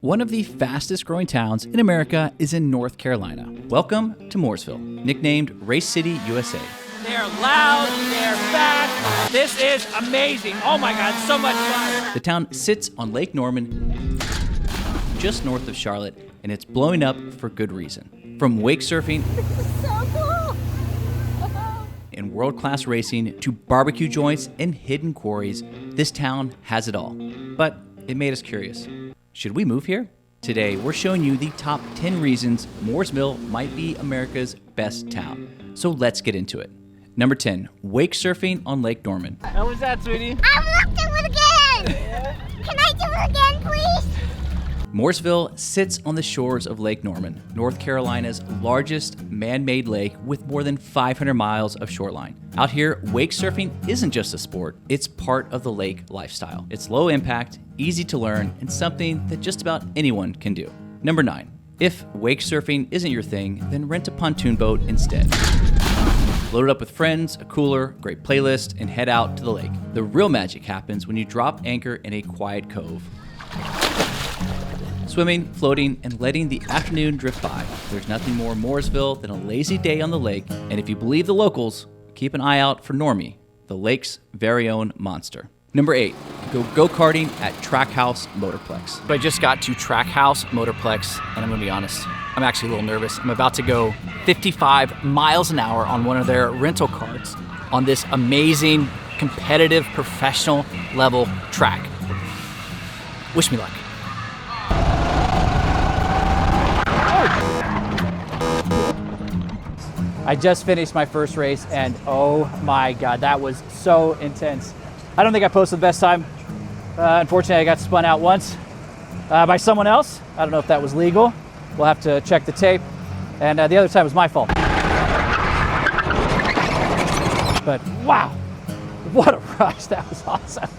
One of the fastest growing towns in America is in North Carolina. Welcome to Mooresville, nicknamed Race City, USA. They're loud, they're fast. This is amazing. Oh my God, so much fun. The town sits on Lake Norman, just north of Charlotte, and it's blowing up for good reason. From wake surfing So cool. and world-class racing to barbecue joints and hidden quarries, this town has it all. But it made us curious. Should we move here? Today, we're showing you the top 10 reasons Mooresville might be America's best town. So let's get into it. Number 10, wake surfing on Lake Norman. How was that, sweetie? I want to do it again. Can I do it again, please? Mooresville sits on the shores of Lake Norman, North Carolina's largest man-made lake with more than 500 miles of shoreline. Out here, wake surfing isn't just a sport, it's part of the lake lifestyle. It's low impact, easy to learn, and something that just about anyone can do. Number 9, if wake surfing isn't your thing, then rent a pontoon boat instead. Load it up with friends, a cooler, great playlist, and head out to the lake. The real magic happens when you drop anchor in a quiet cove. Swimming, floating, and letting the afternoon drift by. There's nothing more Mooresville than a lazy day on the lake, and if you believe the locals, keep an eye out for Normie, the lake's very own monster. Number 8, go-karting at Trackhouse Motorplex. But I just got to Trackhouse Motorplex, and I'm gonna be honest, I'm actually a little nervous. I'm about to go 55 miles an hour on one of their rental cars on this amazing, competitive, professional level track. Wish me luck. I just finished my first race, and oh my God, that was so intense. I don't think I posted the best time. Unfortunately, I got spun out once by someone else. I don't know if that was legal. We'll have to check the tape. And the other time was my fault. But wow, what a rush. That was awesome.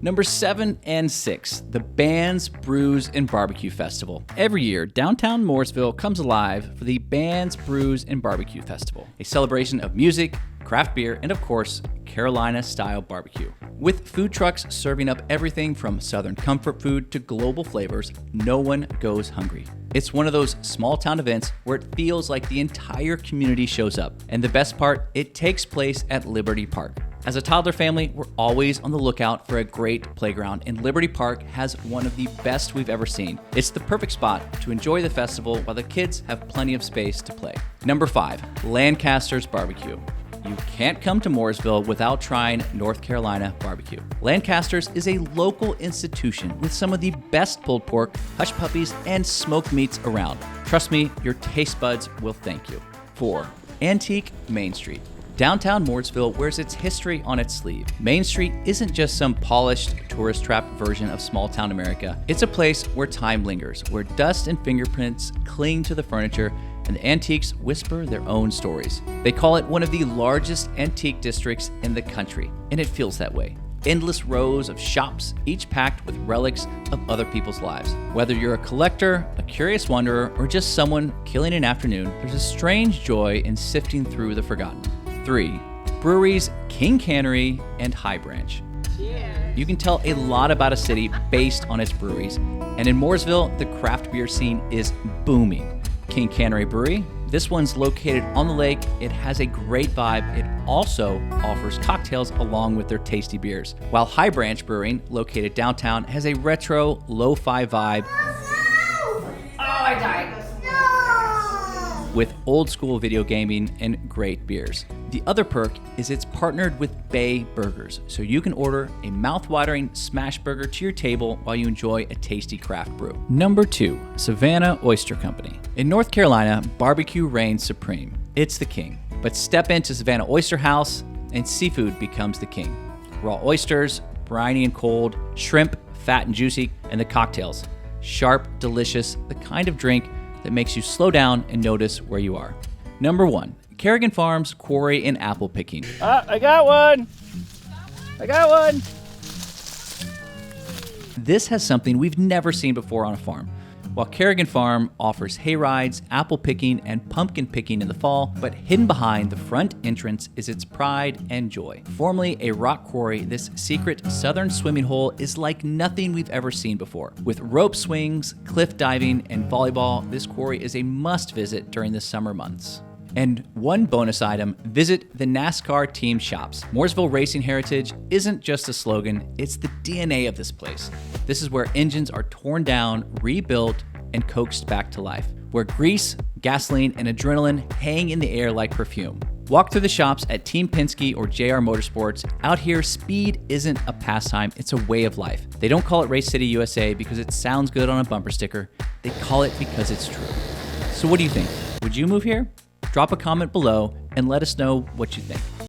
Number 7 and 6, the Bands, Brews, and Barbecue Festival. Every year, downtown Mooresville comes alive for the Bands, Brews, and Barbecue Festival, a celebration of music, craft beer, and of course, Carolina-style barbecue. With food trucks serving up everything from Southern comfort food to global flavors, no one goes hungry. It's one of those small town events where it feels like the entire community shows up. And the best part, it takes place at Liberty Park. As a toddler family, we're always on the lookout for a great playground, and Liberty Park has one of the best we've ever seen. It's the perfect spot to enjoy the festival while the kids have plenty of space to play. Number 5, Lancaster's Barbecue. You can't come to Mooresville without trying North Carolina barbecue. Lancaster's is a local institution with some of the best pulled pork, hush puppies, and smoked meats around. Trust me, your taste buds will thank you. 4, Antique Main Street. Downtown Mooresville wears its history on its sleeve. Main Street isn't just some polished, tourist-trapped version of small-town America. It's a place where time lingers, where dust and fingerprints cling to the furniture, and the antiques whisper their own stories. They call it one of the largest antique districts in the country, and it feels that way. Endless rows of shops, each packed with relics of other people's lives. Whether you're a collector, a curious wanderer, or just someone killing an afternoon, there's a strange joy in sifting through the forgotten. 3, breweries King Cannery and High Branch. Cheers. You can tell a lot about a city based on its breweries, and in Mooresville, the craft beer scene is booming. King Cannery Brewery, this one's located on the lake. It has a great vibe. It also offers cocktails along with their tasty beers. While High Branch Brewing, located downtown, has a retro, lo-fi vibe with old school video gaming and great beers. The other perk is it's partnered with Bay Burgers, so you can order a mouth-watering smash burger to your table while you enjoy a tasty craft brew. Number 2, Savannah Oyster Company. In North Carolina, barbecue reigns supreme. It's the king. But step into Savannah Oyster House and seafood becomes the king. Raw oysters, briny and cold, shrimp, fat and juicy, and the cocktails. Sharp, delicious, the kind of drink that makes you slow down and notice where you are. Number 1, Kerrigan Farms Quarry and Apple Picking. I got one. This has something we've never seen before on a farm. while Kerrigan Farm offers hay rides, apple picking, and pumpkin picking in the fall, but hidden behind the front entrance is its pride and joy. Formerly a rock quarry, this secret southern swimming hole is like nothing we've ever seen before. With rope swings, cliff diving, and volleyball, this quarry is a must visit during the summer months. And one bonus item, visit the NASCAR team shops. Mooresville Racing Heritage isn't just a slogan, it's the DNA of this place. This is where engines are torn down, rebuilt, and coaxed back to life. Where grease, gasoline, and adrenaline hang in the air like perfume. Walk through the shops at Team Penske or JR Motorsports. Out here, speed isn't a pastime, it's a way of life. They don't call it Race City USA because it sounds good on a bumper sticker. They call it because it's true. So what do you think? Would you move here? Drop a comment below and let us know what you think.